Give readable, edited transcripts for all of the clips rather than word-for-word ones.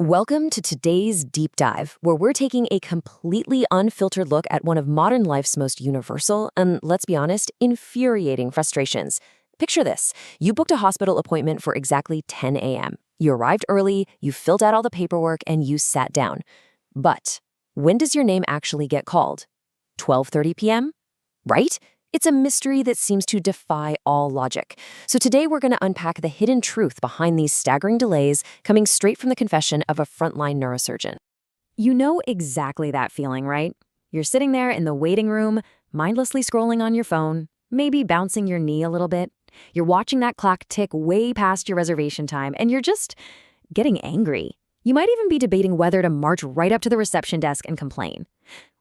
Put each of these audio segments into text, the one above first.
Welcome to today's deep dive, where we're taking a completely unfiltered look at one of modern life's most universal and, let's be honest, infuriating frustrations. Picture this. You booked a hospital appointment for exactly 10 a.m. You arrived early, you filled out all the paperwork, and you sat down. But when does your name actually get called? 12:30 p.m.? Right? It's a mystery that seems to defy all logic. So today we're going to unpack the hidden truth behind these staggering delays coming straight from the confession of a frontline neurosurgeon. You know exactly that feeling, right? You're sitting there in the waiting room, mindlessly scrolling on your phone, maybe bouncing your knee a little bit. You're watching that clock tick way past your reservation time, and you're just getting angry. You might even be debating whether to march right up to the reception desk and complain.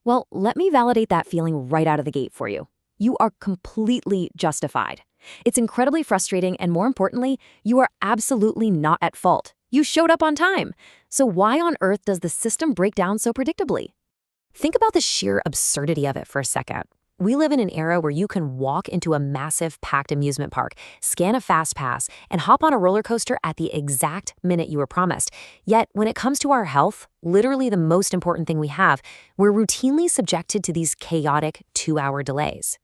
Well, let me validate that feeling right out of the gate for you. You are completely justified. It's incredibly frustrating, and more importantly, you are absolutely not at fault. You showed up on time. So why on earth does the system break down so predictably? Think about the sheer absurdity of it for a second. We live in an era where you can walk into a massive packed amusement park, scan a fast pass, and hop on a roller coaster at the exact minute you were promised. Yet, when it comes to our health, literally the most important thing we have, we're routinely subjected to these chaotic 2-hour delays.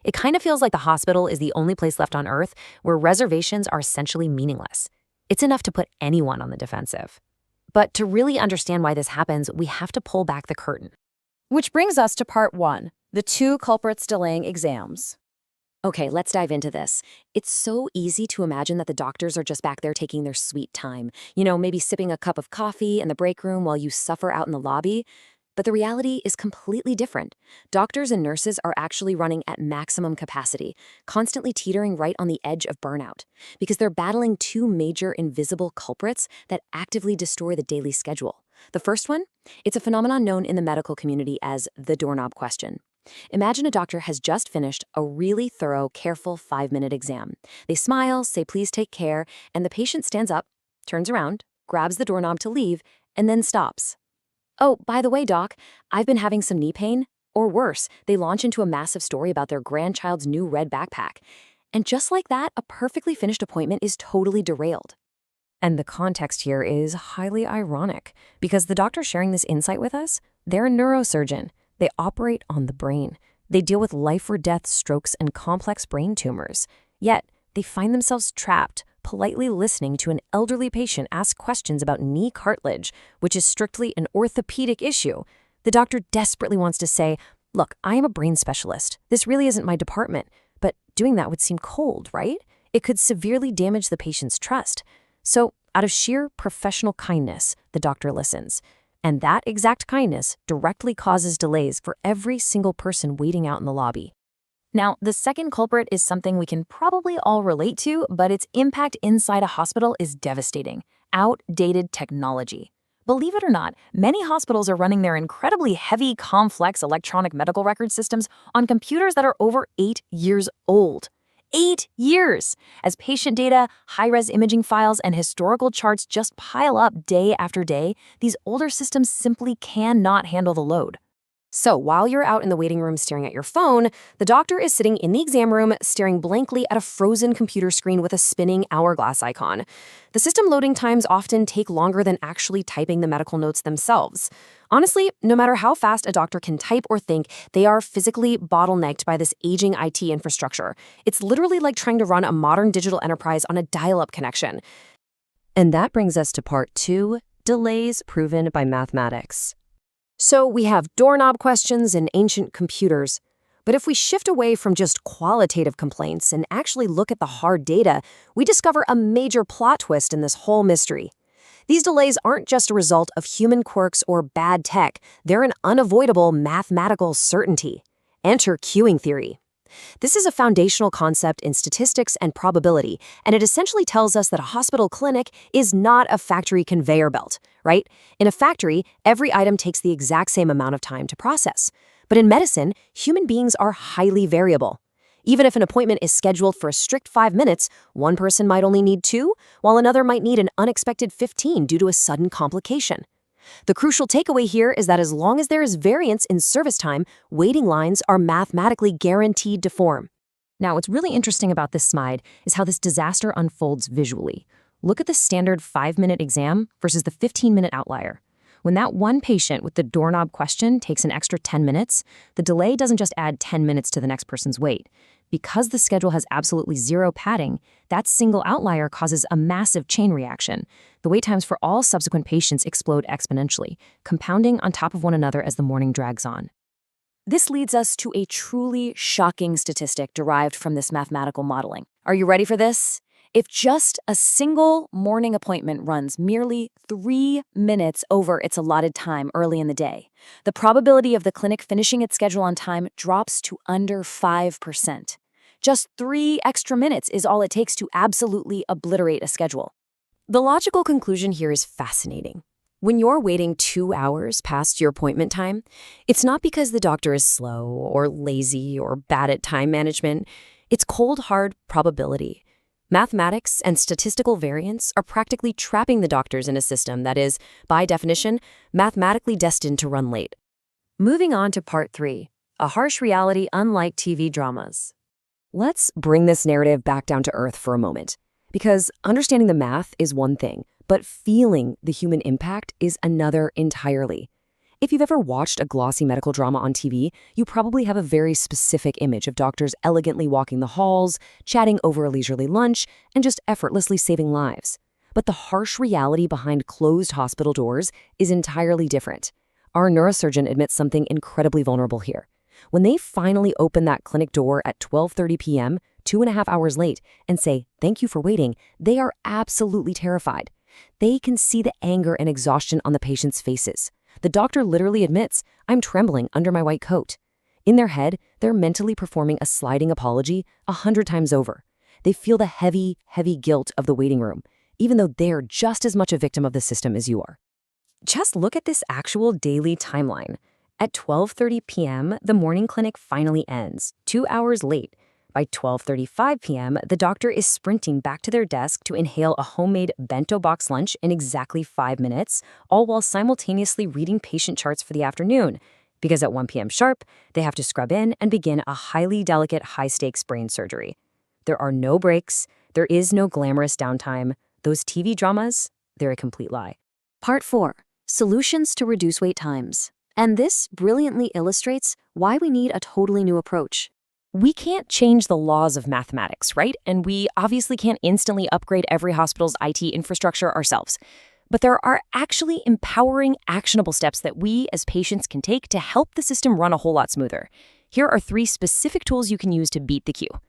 It kind of feels like the hospital is the only place left on Earth where reservations are essentially meaningless. It's enough to put anyone on the defensive. But to really understand why this happens, we have to pull back the curtain. Which brings us to part 1, the 2 culprits delaying exams. Okay, let's dive into this. It's so easy to imagine that the doctors are just back there taking their sweet time. Maybe sipping a cup of coffee in the break room while you suffer out in the lobby. But the reality is completely different. Doctors and nurses are actually running at maximum capacity, constantly teetering right on the edge of burnout, because they're battling 2 major invisible culprits that actively destroy the daily schedule. The first one, it's a phenomenon known in the medical community as the doorknob question. Imagine a doctor has just finished a really thorough, careful 5-minute exam. They smile, say please take care, and the patient stands up, turns around, grabs the doorknob to leave, and then stops. Oh, by the way, doc, I've been having some knee pain. Or worse, they launch into a massive story about their grandchild's new red backpack. And just like that, a perfectly finished appointment is totally derailed. And the context here is highly ironic, because the doctor sharing this insight with us, they're a neurosurgeon. They operate on the brain. They deal with life-or-death strokes and complex brain tumors. Yet, they find themselves trapped, politely listening to an elderly patient ask questions about knee cartilage, which is strictly an orthopedic issue. The doctor desperately wants to say, look, I am a brain specialist. This really isn't my department. But doing that would seem cold, right? It could severely damage the patient's trust. So, out of sheer professional kindness, the doctor listens. And that exact kindness directly causes delays for every single person waiting out in the lobby. Now, the second culprit is something we can probably all relate to, but its impact inside a hospital is devastating: outdated technology. Believe it or not, many hospitals are running their incredibly heavy, complex electronic medical record systems on computers that are over 8 years old. 8 years! As patient data, high-res imaging files, and historical charts just pile up day after day, these older systems simply cannot handle the load. So while you're out in the waiting room staring at your phone, the doctor is sitting in the exam room staring blankly at a frozen computer screen with a spinning hourglass icon. The system loading times often take longer than actually typing the medical notes themselves. Honestly, no matter how fast a doctor can type or think, they are physically bottlenecked by this aging IT infrastructure. It's literally like trying to run a modern digital enterprise on a dial-up connection. And that brings us to part 2, delays proven by mathematics. So we have doorknob questions and ancient computers. But if we shift away from just qualitative complaints and actually look at the hard data, we discover a major plot twist in this whole mystery. These delays aren't just a result of human quirks or bad tech. They're an unavoidable mathematical certainty. Enter queuing theory. This is a foundational concept in statistics and probability, and it essentially tells us that a hospital clinic is not a factory conveyor belt, right? In a factory, every item takes the exact same amount of time to process. But in medicine, human beings are highly variable. Even if an appointment is scheduled for a strict 5 minutes, one person might only need 2, while another might need an unexpected 15 due to a sudden complication. The crucial takeaway here is that as long as there is variance in service time, waiting lines are mathematically guaranteed to form. Now, what's really interesting about this slide is how this disaster unfolds visually. Look at the standard 5-minute exam versus the 15-minute outlier. When that one patient with the doorknob question takes an extra 10 minutes, the delay doesn't just add 10 minutes to the next person's wait. Because the schedule has absolutely zero padding, that single outlier causes a massive chain reaction. The wait times for all subsequent patients explode exponentially, compounding on top of one another as the morning drags on. This leads us to a truly shocking statistic derived from this mathematical modeling. Are you ready for this? If just a single morning appointment runs merely 3 minutes over its allotted time early in the day, the probability of the clinic finishing its schedule on time drops to under 5%. Just 3 extra minutes is all it takes to absolutely obliterate a schedule. The logical conclusion here is fascinating. When you're waiting 2 hours past your appointment time, it's not because the doctor is slow or lazy or bad at time management. It's cold, hard probability. Mathematics and statistical variance are practically trapping the doctors in a system that is, by definition, mathematically destined to run late. Moving on to part 3, a harsh reality unlike TV dramas. Let's bring this narrative back down to earth for a moment, because understanding the math is one thing, but feeling the human impact is another entirely. If you've ever watched a glossy medical drama on TV, you probably have a very specific image of doctors elegantly walking the halls, chatting over a leisurely lunch, and just effortlessly saving lives. But the harsh reality behind closed hospital doors is entirely different. Our neurosurgeon admits something incredibly vulnerable here. When they finally open that clinic door at 12:30 p.m., 2.5 hours late, and say, "Thank you for waiting," they are absolutely terrified. They can see the anger and exhaustion on the patients' faces. The doctor literally admits, "I'm trembling under my white coat." In their head, they're mentally performing a sliding apology 100 times over. They feel the heavy, heavy guilt of the waiting room, even though they're just as much a victim of the system as you are. Just look at this actual daily timeline. At 12:30 p.m., the morning clinic finally ends, 2 hours late. By 12:35 p.m., the doctor is sprinting back to their desk to inhale a homemade bento box lunch in exactly 5 minutes, all while simultaneously reading patient charts for the afternoon. Because at 1 p.m. sharp, they have to scrub in and begin a highly delicate, high-stakes brain surgery. There are no breaks. There is no glamorous downtime. Those TV dramas, they're a complete lie. Part 4. Solutions to reduce wait times. And this brilliantly illustrates why we need a totally new approach. We can't change the laws of mathematics, right? And we obviously can't instantly upgrade every hospital's IT infrastructure ourselves. But there are actually empowering, actionable steps that we as patients can take to help the system run a whole lot smoother. Here are 3 specific tools you can use to beat the queue.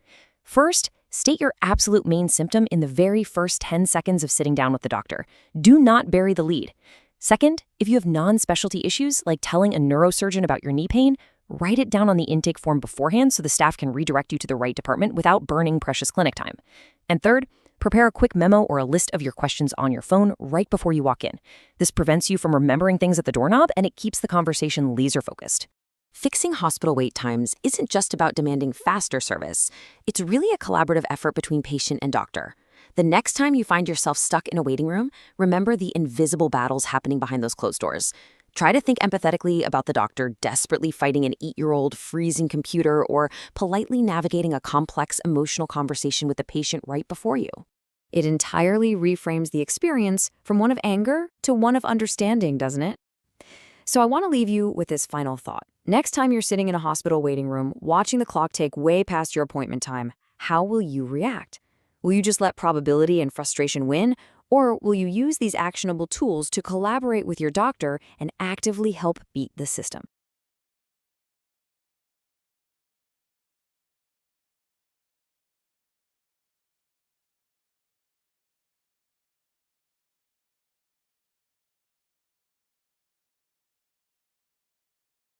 First, state your absolute main symptom in the very first 10 seconds of sitting down with the doctor. Do not bury the lead. Second, if you have non-specialty issues like telling a neurosurgeon about your knee pain, write it down on the intake form beforehand so the staff can redirect you to the right department without burning precious clinic time. And third, prepare a quick memo or a list of your questions on your phone right before you walk in. This prevents you from remembering things at the doorknob, and it keeps the conversation laser-focused. Fixing hospital wait times isn't just about demanding faster service. It's really a collaborative effort between patient and doctor. The next time you find yourself stuck in a waiting room, remember the invisible battles happening behind those closed doors. Try to think empathetically about the doctor desperately fighting an 8-year-old freezing computer or politely navigating a complex emotional conversation with the patient right before you. It entirely reframes the experience from one of anger to one of understanding, doesn't it? So I want to leave you with this final thought. Next time you're sitting in a hospital waiting room, watching the clock tick way past your appointment time, how will you react? Will you just let probability and frustration win? Or will you use these actionable tools to collaborate with your doctor and actively help beat the system?